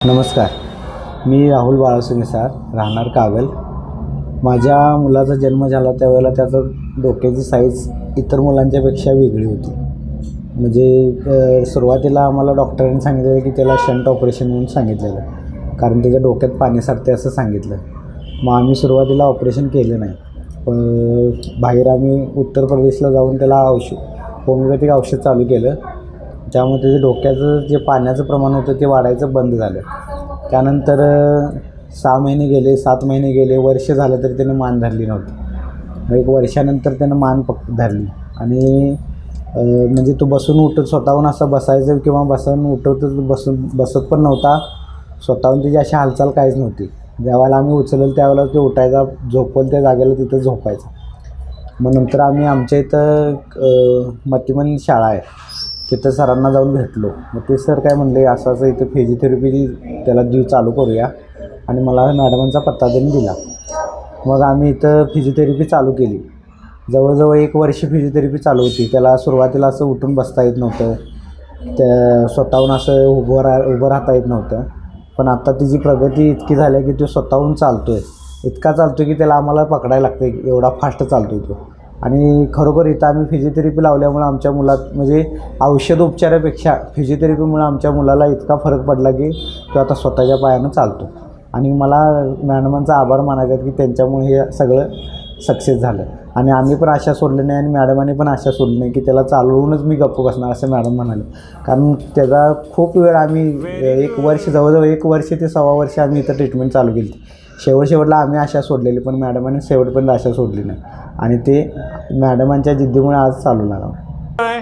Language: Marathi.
नमस्कार, मी राहुल बाळासुंगे सर, राहणार कागल. माझ्या मुलाचा जन्म झाला त्यावेळेला त्याचं डोक्याची साईज इतर मुलांच्यापेक्षा वेगळी होती. म्हणजे सुरुवातीला आम्हाला डॉक्टरांनी सांगितलेलं की त्याला शंट ऑपरेशन म्हणून सांगितलेलं, कारण त्याच्या डोक्यात पाणी सारते असं सांगितलं. मग आम्ही सुरुवातीला ऑपरेशन केलं नाही. बाहेर आम्ही उत्तर प्रदेशला जाऊन त्याला होमिओपॅथिक औषध चालू केलं. त्यामुळे त्याच्या डोक्याचं जे पाण्याचं प्रमाण होतं ते वाढायचं बंद झालं. त्यानंतर 6 महिने गेले, 7 महिने गेले, वर्ष झालं तरी त्यानं मान धरली नव्हती. एक वर्षानंतर त्यानं मान धरली आणि म्हणजे तो बसून उठत स्वतःहून असं बसायचं किंवा बसत पण नव्हता. स्वतःहून त्याची अशी हालचाल काहीच नव्हती. ज्यावेळेला आम्ही उचलेल त्यावेळेला तो उठायचा, झोपल त्या जागेला तिथं झोपायचा. मग नंतर आम्ही आमच्या इथं मतिमन शाळा आहे तिथं सरांना जाऊन भेटलो. मग ते सर काय म्हणले, असं इथं फिजिओथेरपी त्याला चालू करूया, आणि मला मॅडमांचा पत्ता त्यांनी दिला. मग आम्ही इथं फिजिओथेरपी चालू केली. जवळजवळ 1 वर्ष फिजिओथेरपी चालू होती. त्याला सुरुवातीला असं उठून बसता येत नव्हतं, त्या स्वतःहून असं उभं राहता येत नव्हतं. पण आत्ता तिची प्रगती इतकी झाली आहे की तो स्वतःहून चालतो आहे. इतका चालतो की त्याला आम्हाला पकडायला लागतं, एवढा फास्ट चालतो आहे तो. आणि खरोखर इथं आम्ही फिजिओथेरपी लावल्यामुळं आमच्या मुलात म्हणजे औषधोपचारापेक्षा फिजिओथेरपीमुळे आमच्या मुलाला इतका फरक पडला की तो आता स्वतःच्या पायानं चालतो. आणि मला मॅडमांचा आभार मानायचा की त्यांच्यामुळे हे सगळं सक्सेस झालं. आणि आम्ही पण आशा सोडली नाही आणि मॅडमांनी पण आशा सोडली नाही की त्याला चालवूनच मी गप्प बसणार असं मॅडम म्हणाले. कारण त्याचा खूप वेळ आम्ही 1 वर्ष, जवळजवळ 1 वर्ष ते 1.25 वर्ष आम्ही इथं ट्रीटमेंट चालू केली. शेवटला आम्ही आशा सोडलेली, पण मॅडमांनी शेवटपर्यंत आशा सोडली नाही. आणि ते मॅडमांच्या जिद्दीमुळे आज चालू लागला.